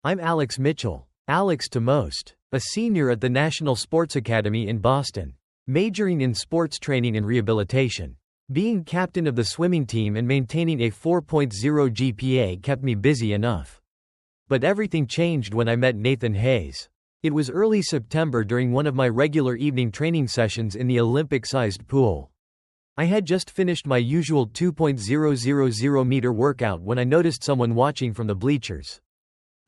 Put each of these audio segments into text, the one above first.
I'm Alex Mitchell, Alex to most, a senior at the National Sports Academy in Boston, majoring in sports training and rehabilitation. Being captain of the swimming team and maintaining a 4.0 GPA kept me busy enough. But everything changed when I met Nathan Hayes. It was early September during one of my regular evening training sessions in the Olympic-sized pool. I had just finished my usual 2.000 meter workout when I noticed someone watching from the bleachers.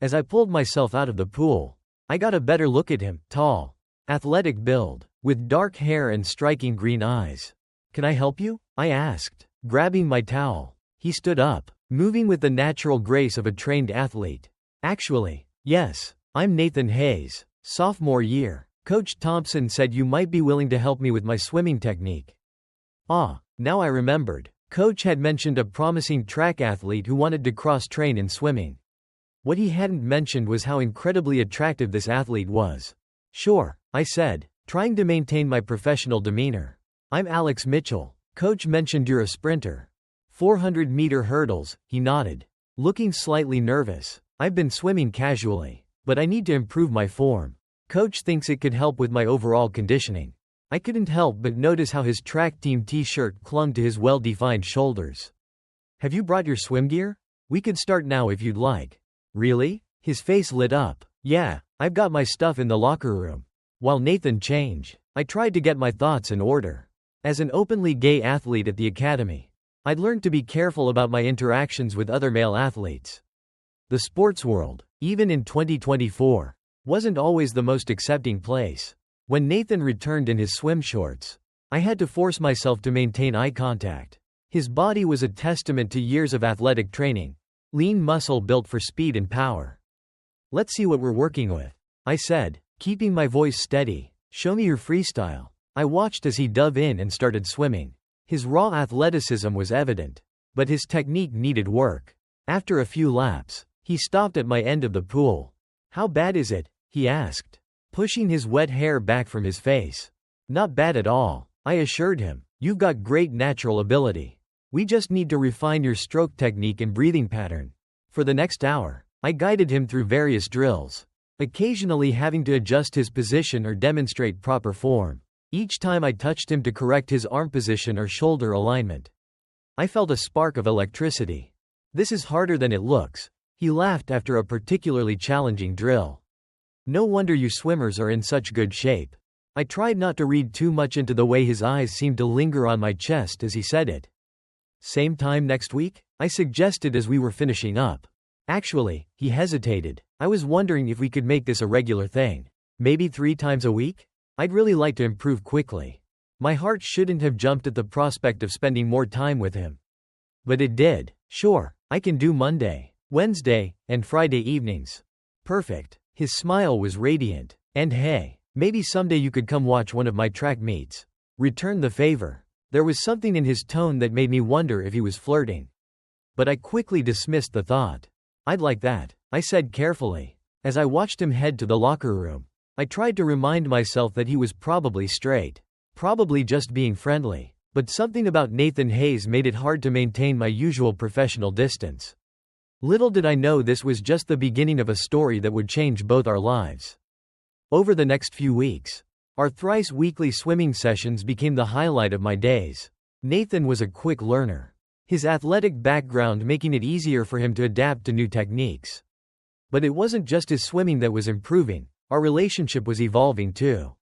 As I pulled myself out of the pool, I got a better look at him, tall, athletic build, with dark hair and striking green eyes. "Can I help you?" I asked, grabbing my towel. He stood up, moving with the natural grace of a trained athlete. "Actually, yes, I'm Nathan Hayes, sophomore year. Coach Thompson said you might be willing to help me with my swimming technique." Now I remembered. Coach had mentioned a promising track athlete who wanted to cross-train in swimming. What he hadn't mentioned was how incredibly attractive this athlete was. "Sure," I said, trying to maintain my professional demeanor. "I'm Alex Mitchell. Coach mentioned you're a sprinter." 400-meter hurdles, he nodded, looking slightly nervous. "I've been swimming casually, but I need to improve my form. Coach thinks it could help with my overall conditioning." I couldn't help but notice how his track team t-shirt clung to his well-defined shoulders. "Have you brought your swim gear? We could start now if you'd like." "Really?" His face lit up. "Yeah, I've got my stuff in the locker room." While Nathan changed, I tried to get my thoughts in order. As an openly gay athlete at the academy, I'd learned to be careful about my interactions with other male athletes. The sports world, even in 2024, wasn't always the most accepting place. When Nathan returned in his swim shorts, I had to force myself to maintain eye contact. His body was a testament to years of athletic training, lean muscle built for speed and power. "Let's see what we're working with," I said, keeping my voice steady. "Show me your freestyle." I watched as he dove in and started swimming. His raw athleticism was evident, but his technique needed work. After a few laps, he stopped at my end of the pool. "How bad is it?" he asked, pushing his wet hair back from his face. "Not bad at all," I assured him. "You've got great natural ability. We just need to refine your stroke technique and breathing pattern." For the next hour, I guided him through various drills, occasionally having to adjust his position or demonstrate proper form. Each time I touched him to correct his arm position or shoulder alignment, I felt a spark of electricity. "This is harder than it looks," he laughed after a particularly challenging drill. "No wonder you swimmers are in such good shape." I tried not to read too much into the way his eyes seemed to linger on my chest as he said it. "Same time next week?" I suggested as we were finishing up. "Actually," he hesitated, "I was wondering if we could make this a regular thing. Maybe 3 times a week? I'd really like to improve quickly." My heart shouldn't have jumped at the prospect of spending more time with him. But it did. "Sure, I can do Monday, Wednesday, and Friday evenings." "Perfect." His smile was radiant. "And hey, maybe someday you could come watch one of my track meets. Return the favor." There was something in his tone that made me wonder if he was flirting. But I quickly dismissed the thought. "I'd like that," I said carefully. As I watched him head to the locker room, I tried to remind myself that he was probably straight. Probably just being friendly. But something about Nathan Hayes made it hard to maintain my usual professional distance. Little did I know this was just the beginning of a story that would change both our lives. Over the next few weeks, our thrice-weekly swimming sessions became the highlight of my days. Nathan was a quick learner, his athletic background making it easier for him to adapt to new techniques. But it wasn't just his swimming that was improving, our relationship was evolving too.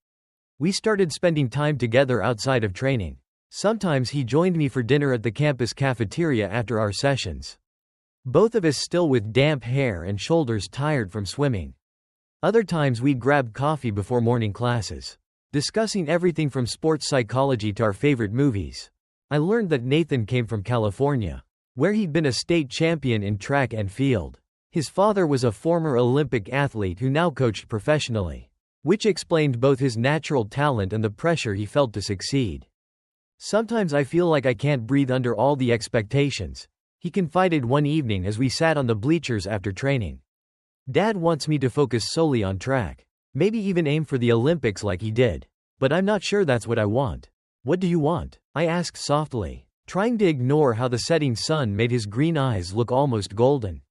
We started spending time together outside of training. Sometimes he joined me for dinner at the campus cafeteria after our sessions, both of us still with damp hair and shoulders tired from swimming. Other times we'd grab coffee before morning classes, discussing everything from sports psychology to our favorite movies. I learned that Nathan came from California, where he'd been a state champion in track and field. His father was a former Olympic athlete who now coached professionally, which explained both his natural talent and the pressure he felt to succeed. "Sometimes I feel like I can't breathe under all the expectations," he confided one evening as we sat on the bleachers after training. "Dad wants me to focus solely on track, maybe even aim for the Olympics like he did. But I'm not sure that's what I want." "What do you want?" I asked softly, trying to ignore how the setting sun made his green eyes look almost golden.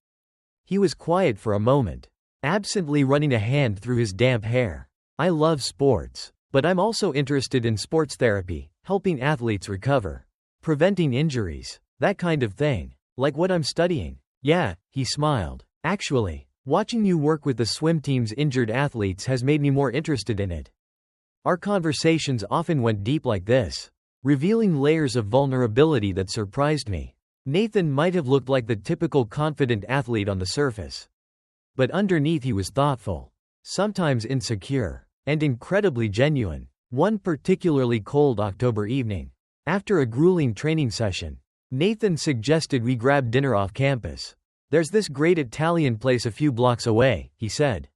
He was quiet for a moment, absently running a hand through his damp hair. I love sports, but I'm also interested in sports therapy, helping athletes recover, preventing injuries, that kind of thing. Like what I'm studying. Yeah, he smiled. Actually, watching you work with the swim team's injured athletes has made me more interested in it. Our conversations often went deep like this, revealing layers of vulnerability that surprised me. Nathan might have looked like the typical confident athlete on the surface, but underneath he was thoughtful, sometimes insecure, and incredibly genuine. One particularly cold October evening, after a grueling training session, Nathan suggested we grab dinner off campus. There's this great Italian place a few blocks away, he said,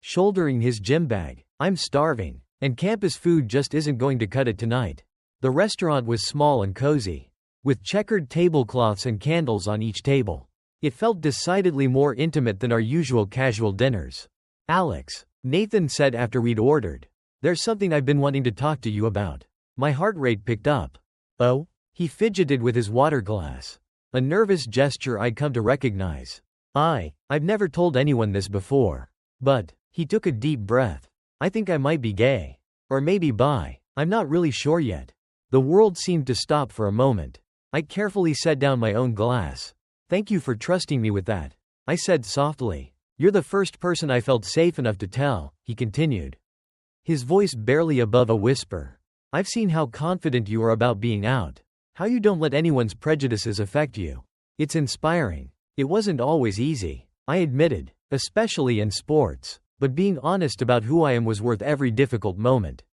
shouldering his gym bag. I'm starving, and campus food just isn't going to cut it tonight. The restaurant was small and cozy, with checkered tablecloths and candles on each table. It felt decidedly more intimate than our usual casual dinners. Alex, Nathan said after we'd ordered, there's something I've been wanting to talk to you about. My heart rate picked up. Oh? He fidgeted with his water glass, a nervous gesture I'd come to recognize. I've never told anyone this before. But, he took a deep breath. I think I might be gay. Or maybe bi. I'm not really sure yet. The world seemed to stop for a moment. I carefully set down my own glass. Thank you for trusting me with that, I said softly. You're the first person I felt safe enough to tell, he continued, his voice barely above a whisper. I've seen how confident you are about being out, how you don't let anyone's prejudices affect you. It's inspiring. It wasn't always easy, I admitted, especially in sports, but being honest about who I am was worth every difficult moment.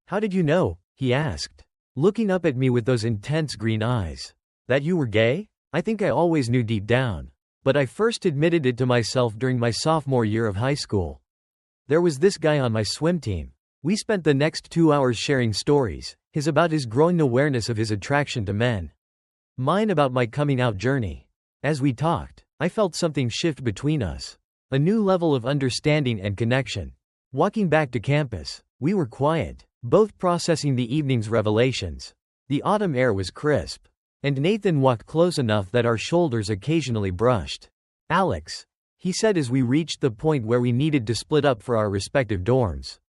How did you know? He asked, looking up at me with those intense green eyes. That you were gay? I think I always knew deep down, but I first admitted it to myself during my sophomore year of high school. There was this guy on my swim team. We spent the next 2 hours sharing stories, his about his growing awareness of his attraction to men, mine about my coming out journey. As we talked, I felt something shift between us, a new level of understanding and connection. Walking back to campus, we were quiet, both processing the evening's revelations. The autumn air was crisp, and Nathan walked close enough that our shoulders occasionally brushed. Alex, he said as we reached the point where we needed to split up for our respective dorms.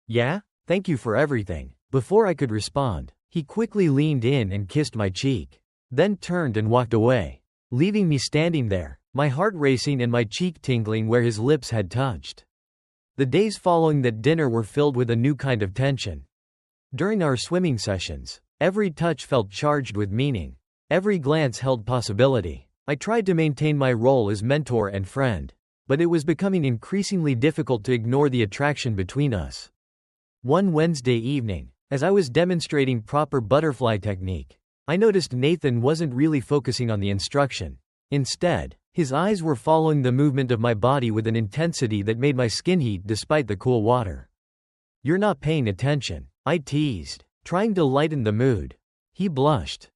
Yeah? Thank you for everything. Before I could respond, he quickly leaned in and kissed my cheek, then turned and walked away, leaving me standing there, my heart racing and my cheek tingling where his lips had touched. The days following that dinner were filled with a new kind of tension. During our swimming sessions, every touch felt charged with meaning. Every glance held possibility. I tried to maintain my role as mentor and friend, but it was becoming increasingly difficult to ignore the attraction between us. One Wednesday evening, as I was demonstrating proper butterfly technique, I noticed Nathan wasn't really focusing on the instruction. Instead, his eyes were following the movement of my body with an intensity that made my skin heat despite the cool water. You're not paying attention, I teased, trying to lighten the mood. He blushed.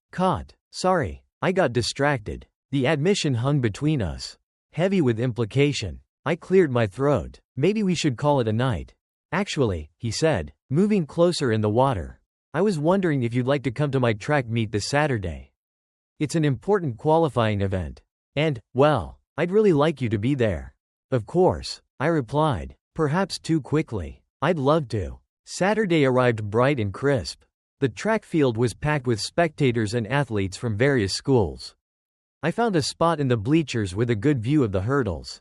Sorry, I got distracted. The admission hung between us, heavy with implication. I cleared my throat. Maybe we should call it a night. Actually, he said, moving closer in the water, I was wondering if you'd like to come to my track meet this Saturday. It's an important qualifying event. And, well, I'd really like you to be there. Of course, I replied, perhaps too quickly. I'd love to. Saturday arrived bright and crisp. The track field was packed with spectators and athletes from various schools. I found a spot in the bleachers with a good view of the hurdles.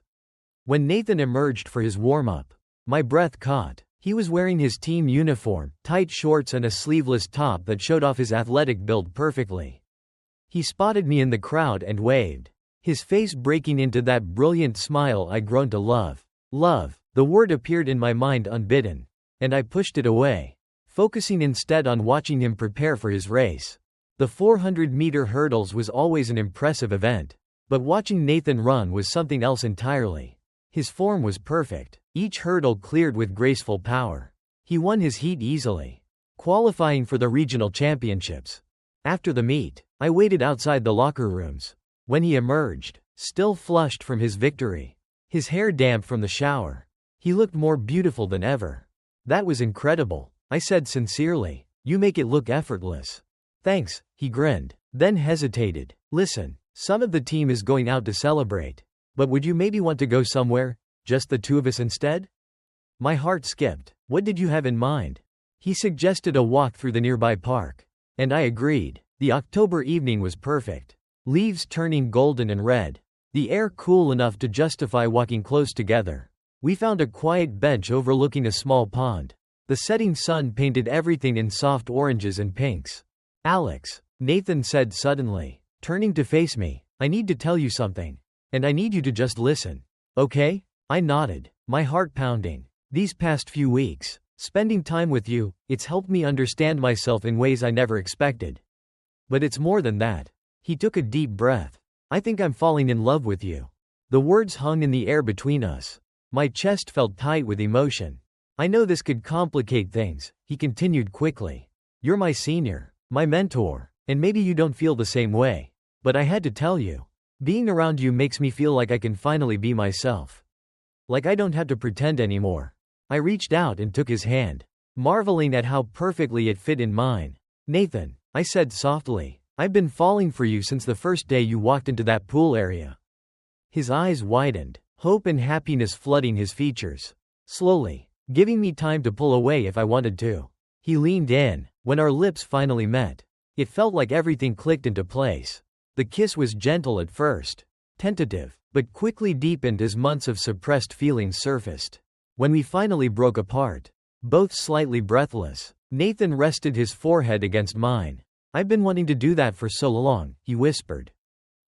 When Nathan emerged for his warm-up, my breath caught. He was wearing his team uniform, tight shorts and a sleeveless top that showed off his athletic build perfectly. He spotted me in the crowd and waved, his face breaking into that brilliant smile I'd grown to love. Love, the word appeared in my mind unbidden, and I pushed it away, focusing instead on watching him prepare for his race. The 400-meter hurdles was always an impressive event, but watching Nathan run was something else entirely. His form was perfect, each hurdle cleared with graceful power. He won his heat easily, qualifying for the regional championships. After the meet, I waited outside the locker rooms. When he emerged, still flushed from his victory, his hair damp from the shower, he looked more beautiful than ever. That was incredible, I said sincerely. You make it look effortless. Thanks, he grinned, then hesitated. Listen, some of the team is going out to celebrate. But would you maybe want to go somewhere? Just the two of us instead? My heart skipped. What did you have in mind? He suggested a walk through the nearby park. And I agreed. The October evening was perfect. Leaves turning golden and red. The air cool enough to justify walking close together. We found a quiet bench overlooking a small pond. The setting sun painted everything in soft oranges and pinks. Alex, Nathan said suddenly, turning to face me, I need to tell you something. And I need you to just listen. Okay? I nodded, my heart pounding. These past few weeks, spending time with you, it's helped me understand myself in ways I never expected. But it's more than that. He took a deep breath. I think I'm falling in love with you. The words hung in the air between us. My chest felt tight with emotion. I know this could complicate things, he continued quickly. You're my senior, my mentor, and maybe you don't feel the same way. But I had to tell you. Being around you makes me feel like I can finally be myself. Like I don't have to pretend anymore. I reached out and took his hand, marveling at how perfectly it fit in mine. Nathan, I said softly, I've been falling for you since the first day you walked into that pool area. His eyes widened, hope and happiness flooding his features. Slowly, giving me time to pull away if I wanted to. He leaned in. When our lips finally met, it felt like everything clicked into place. The kiss was gentle at first, tentative, but quickly deepened as months of suppressed feelings surfaced. When we finally broke apart, both slightly breathless, Nathan rested his forehead against mine. I've been wanting to do that for so long, he whispered.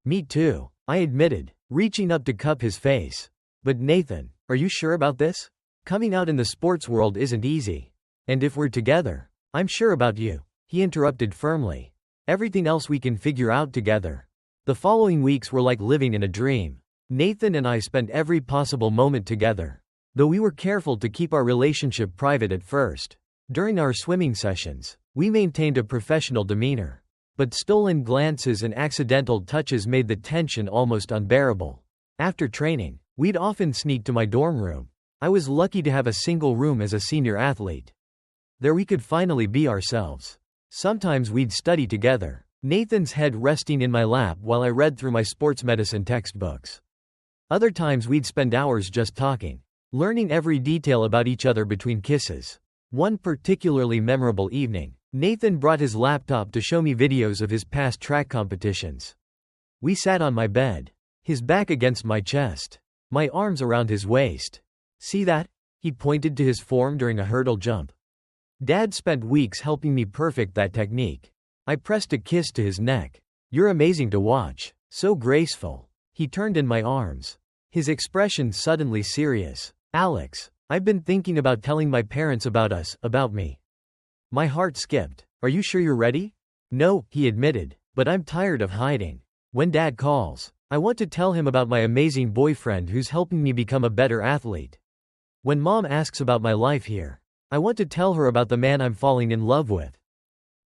Me too, I admitted, reaching up to cup his face. But Nathan, are you sure about this? Coming out in the sports world isn't easy. And if we're together, I'm sure about you, he interrupted firmly. Everything else we can figure out together. The following weeks were like living in a dream. Nathan and I spent every possible moment together, though we were careful to keep our relationship private at first. During our swimming sessions, we maintained a professional demeanor, but stolen glances and accidental touches made the tension almost unbearable. After training, we'd often sneak to my dorm room. I was lucky to have a single room as a senior athlete. There we could finally be ourselves. Sometimes we'd study together, Nathan's head resting in my lap while I read through my sports medicine textbooks. Other times we'd spend hours just talking, learning every detail about each other between kisses. One particularly memorable evening, Nathan brought his laptop to show me videos of his past track competitions. We sat on my bed, his back against my chest, my arms around his waist. See that? He pointed to his form during a hurdle jump. Dad spent weeks helping me perfect that technique. I pressed a kiss to his neck. You're amazing to watch, so graceful. He turned in my arms, his expression suddenly serious. Alex, I've been thinking about telling my parents about us, about me. My heart skipped. Are you sure you're ready? No, he admitted, but I'm tired of hiding. When Dad calls, I want to tell him about my amazing boyfriend who's helping me become a better athlete. When Mom asks about my life here, I want to tell her about the man I'm falling in love with.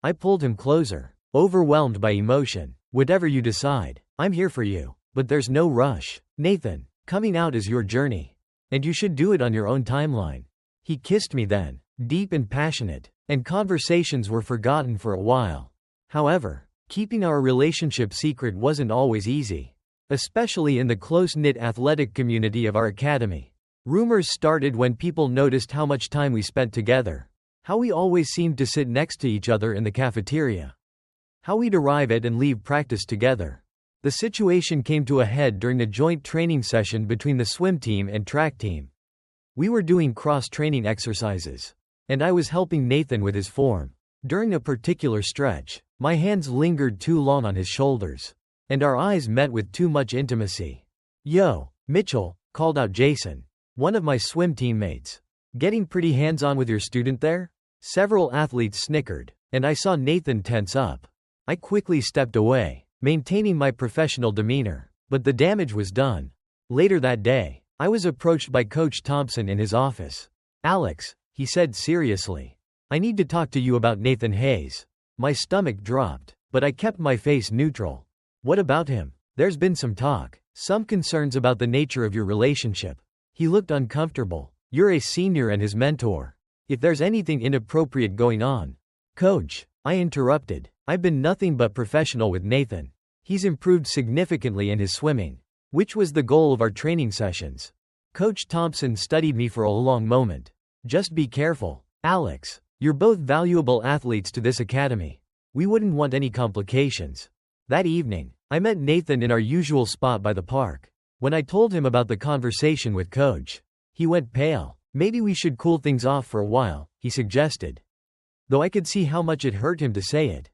I pulled him closer, overwhelmed by emotion. Whatever you decide, I'm here for you, but there's no rush. Nathan, coming out is your journey, and you should do it on your own timeline. He kissed me then, deep and passionate, and conversations were forgotten for a while. However, keeping our relationship secret wasn't always easy, especially in the close-knit athletic community of our academy. Rumors started when people noticed how much time we spent together, how we always seemed to sit next to each other in the cafeteria, how we'd arrive at and leave practice together. The situation came to a head during a joint training session between the swim team and track team. We were doing cross-training exercises, and I was helping Nathan with his form. During a particular stretch, my hands lingered too long on his shoulders, and our eyes met with too much intimacy. Yo, Mitchell, called out Jason, one of my swim teammates. Getting pretty hands-on with your student there? Several athletes snickered, and I saw Nathan tense up. I quickly stepped away, maintaining my professional demeanor, but the damage was done. Later that day, I was approached by Coach Thompson in his office. Alex, he said seriously, I need to talk to you about Nathan Hayes. My stomach dropped, but I kept my face neutral. What about him? There's been some talk, some concerns about the nature of your relationship. He looked uncomfortable. You're a senior and his mentor. If there's anything inappropriate going on. Coach, I interrupted. I've been nothing but professional with Nathan. He's improved significantly in his swimming, which was the goal of our training sessions. Coach Thompson studied me for a long moment. Just be careful, Alex. You're both valuable athletes to this academy. We wouldn't want any complications. That evening, I met Nathan in our usual spot by the park. When I told him about the conversation with Coach, he went pale. Maybe we should cool things off for a while, he suggested. Though I could see how much it hurt him to say it.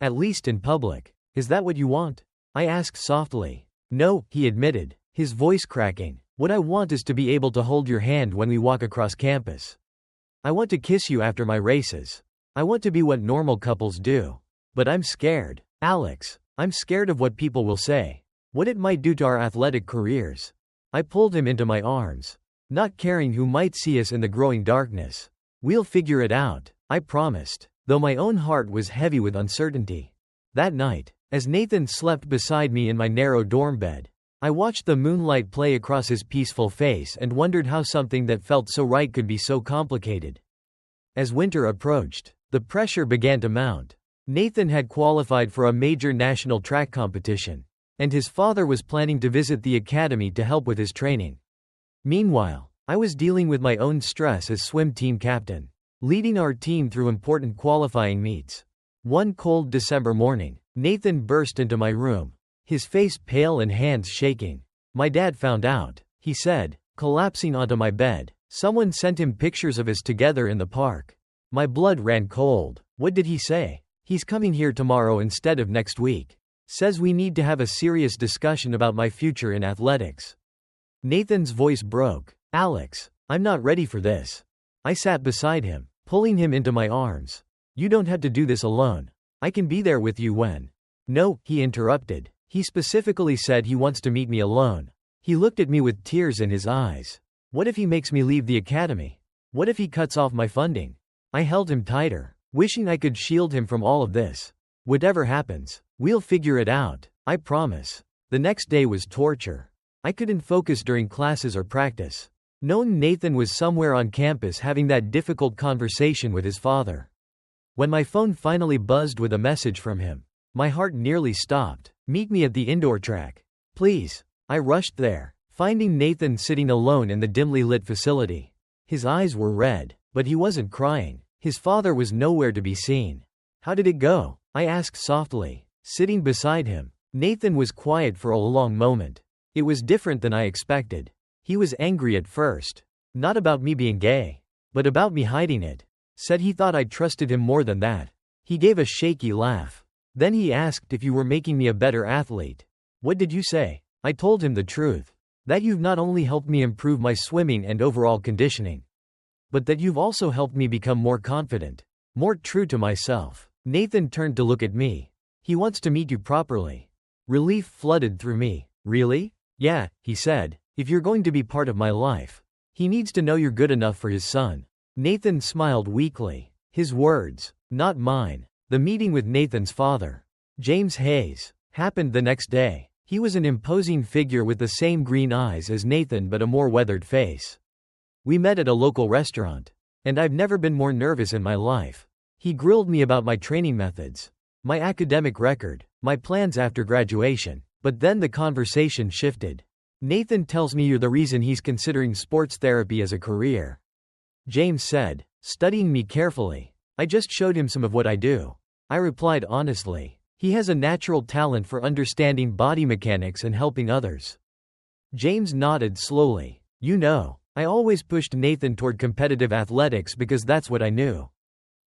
At least in public. Is that what you want? I asked softly. No, he admitted, his voice cracking. What I want is to be able to hold your hand when we walk across campus. I want to kiss you after my races. I want to be what normal couples do. But I'm scared, Alex. I'm scared of what people will say. What it might do to our athletic careers. I pulled him into my arms, not caring who might see us in the growing darkness. We'll figure it out, I promised, though my own heart was heavy with uncertainty. That night, as Nathan slept beside me in my narrow dorm bed, I watched the moonlight play across his peaceful face and wondered how something that felt so right could be so complicated. As winter approached, the pressure began to mount. Nathan had qualified for a major national track competition, and his father was planning to visit the academy to help with his training. Meanwhile, I was dealing with my own stress as swim team captain, leading our team through important qualifying meets. One cold December morning, Nathan burst into my room, his face pale and hands shaking. My dad found out, he said, collapsing onto my bed. Someone sent him pictures of us together in the park. My blood ran cold. What did he say? He's coming here tomorrow instead of next week. Says we need to have a serious discussion about my future in athletics. Nathan's voice broke. Alex, I'm not ready for this. I sat beside him, pulling him into my arms. You don't have to do this alone. I can be there with you when. No, he interrupted. He specifically said he wants to meet me alone. He looked at me with tears in his eyes. What if he makes me leave the academy? What if he cuts off my funding? I held him tighter, wishing I could shield him from all of this. Whatever happens, we'll figure it out, I promise. The next day was torture. I couldn't focus during classes or practice, knowing Nathan was somewhere on campus having that difficult conversation with his father. When my phone finally buzzed with a message from him, my heart nearly stopped. Meet me at the indoor track. Please. I rushed there, finding Nathan sitting alone in the dimly lit facility. His eyes were red, but he wasn't crying. His father was nowhere to be seen. How did it go? I asked softly, sitting beside him. Nathan was quiet for a long moment. It was different than I expected. He was angry at first. Not about me being gay, but about me hiding it. Said he thought I trusted him more than that. He gave a shaky laugh. Then he asked if you were making me a better athlete. What did you say? I told him the truth. That you've not only helped me improve my swimming and overall conditioning, but that you've also helped me become more confident, more true to myself. Nathan turned to look at me. He wants to meet you properly. Relief flooded through me. Really? Yeah, he said. If you're going to be part of my life, he needs to know you're good enough for his son. Nathan smiled weakly. His words, not mine. The meeting with Nathan's father, James Hayes, happened the next day. He was an imposing figure with the same green eyes as Nathan but a more weathered face. We met at a local restaurant, and I've never been more nervous in my life. He grilled me about my training methods, my academic record, my plans after graduation, but then the conversation shifted. Nathan tells me you're the reason he's considering sports therapy as a career. James said, studying me carefully. I just showed him some of what I do. I replied honestly. He has a natural talent for understanding body mechanics and helping others. James nodded slowly. You know, I always pushed Nathan toward competitive athletics because that's what I knew.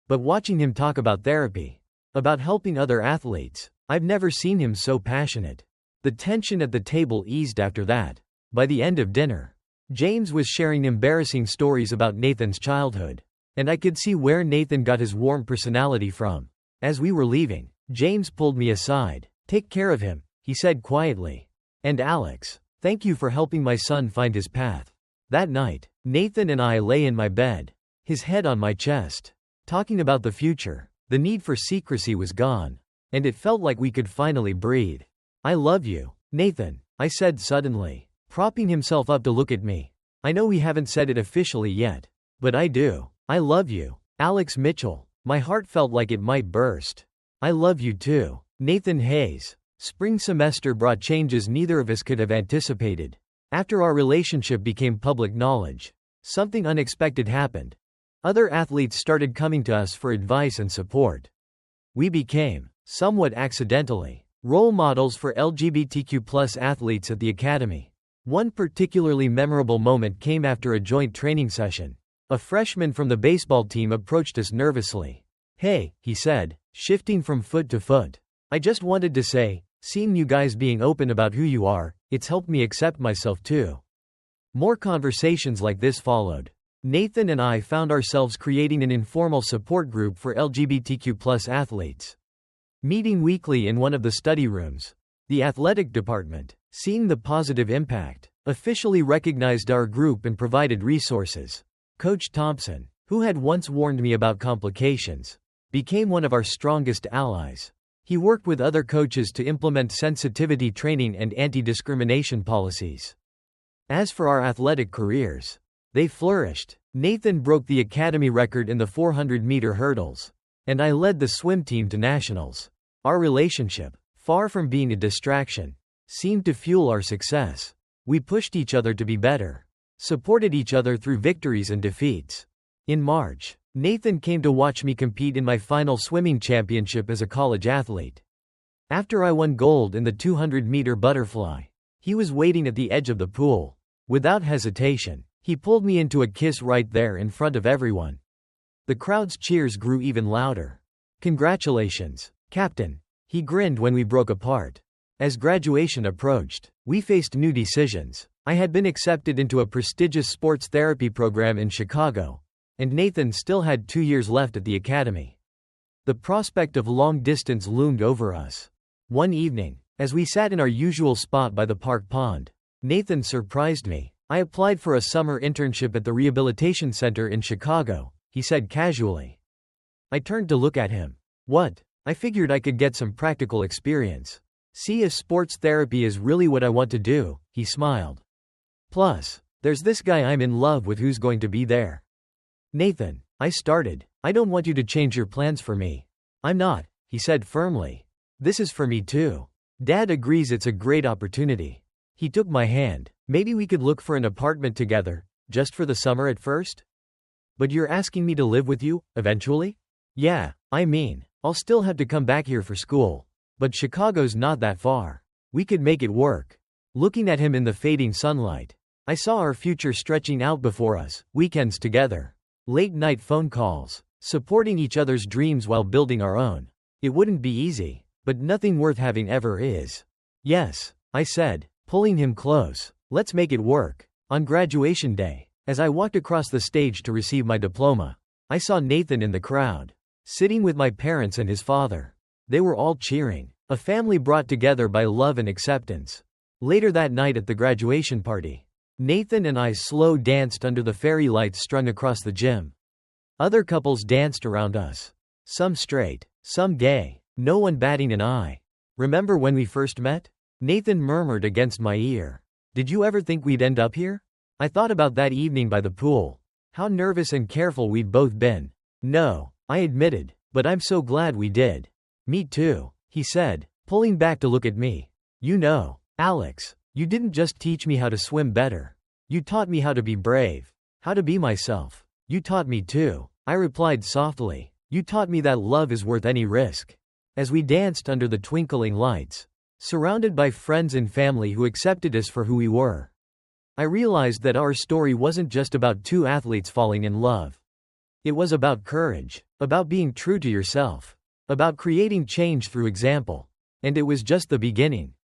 But watching him talk about therapy, about helping other athletes, I've never seen him so passionate. The tension at the table eased after that. By the end of dinner, James was sharing embarrassing stories about Nathan's childhood. And I could see where Nathan got his warm personality from. As we were leaving, James pulled me aside. Take care of him, he said quietly. And Alex, thank you for helping my son find his path. That night, Nathan and I lay in my bed, his head on my chest, talking about the future. The need for secrecy was gone, and it felt like we could finally breathe. I love you, Nathan, I said suddenly, propping himself up to look at me. I know we haven't said it officially yet, but I do. I love you, Alex Mitchell. My heart felt like it might burst. I love you too, Nathan Hayes. Spring semester brought changes neither of us could have anticipated. After our relationship became public knowledge, something unexpected happened. Other athletes started coming to us for advice and support. We became, somewhat accidentally, role models for LGBTQ+ athletes at the academy. One particularly memorable moment came after a joint training session. A freshman from the baseball team approached us nervously. "Hey," he said, shifting from foot to foot. "I just wanted to say, seeing you guys being open about who you are, it's helped me accept myself too." More conversations like this followed. Nathan and I found ourselves creating an informal support group for LGBTQ+ athletes. Meeting weekly in one of the study rooms. The athletic department, seeing the positive impact, officially recognized our group and provided resources. Coach Thompson, who had once warned me about complications, became one of our strongest allies. He worked with other coaches to implement sensitivity training and anti-discrimination policies. As for our athletic careers, they flourished. Nathan broke the academy record in the 400-meter hurdles, and I led the swim team to nationals. Our relationship, far from being a distraction, seemed to fuel our success. We pushed each other to be better, supported each other through victories and defeats. In March, Nathan came to watch me compete in my final swimming championship as a college athlete. After I won gold in the 200-meter butterfly, he was waiting at the edge of the pool. Without hesitation, he pulled me into a kiss right there in front of everyone. The crowd's cheers grew even louder. "Congratulations, Captain," he grinned when we broke apart. As graduation approached, we faced new decisions. I had been accepted into a prestigious sports therapy program in Chicago, and Nathan still had 2 years left at the academy. The prospect of long distance loomed over us. One evening, as we sat in our usual spot by the park pond, Nathan surprised me. "I applied for a summer internship at the rehabilitation center in Chicago," he said casually. I turned to look at him. "What?" I figured I could get some practical experience. "See if sports therapy is really what I want to do," he smiled. "Plus, there's this guy I'm in love with who's going to be there." "Nathan," I started, "I don't want you to change your plans for me." "I'm not," he said firmly. "This is for me too. Dad agrees it's a great opportunity." He took my hand. "Maybe we could look for an apartment together, just for the summer at first?" "But you're asking me to live with you, eventually?" "Yeah, I mean, I'll still have to come back here for school. But Chicago's not that far. We could make it work." Looking at him in the fading sunlight, I saw our future stretching out before us, weekends together, late-night phone calls, supporting each other's dreams while building our own. It wouldn't be easy, but nothing worth having ever is. "Yes," I said, pulling him close. "Let's make it work." On graduation day, as I walked across the stage to receive my diploma, I saw Nathan in the crowd, sitting with my parents and his father. They were all cheering, a family brought together by love and acceptance. Later that night at the graduation party, Nathan and I slow danced under the fairy lights strung across the gym. Other couples danced around us. Some straight, some gay, no one batting an eye. "Remember when we first met?" Nathan murmured against my ear. "Did you ever think we'd end up here?" I thought about that evening by the pool. How nervous and careful we'd both been. "No," I admitted, "but I'm so glad we did." "Me too," he said, pulling back to look at me. "You know, Alex, you didn't just teach me how to swim better. You taught me how to be brave, how to be myself. You taught me too," I replied softly. "You taught me that love is worth any risk." As we danced under the twinkling lights, surrounded by friends and family who accepted us for who we were, I realized that our story wasn't just about two athletes falling in love. It was about courage, about being true to yourself, about creating change through example. And it was just the beginning.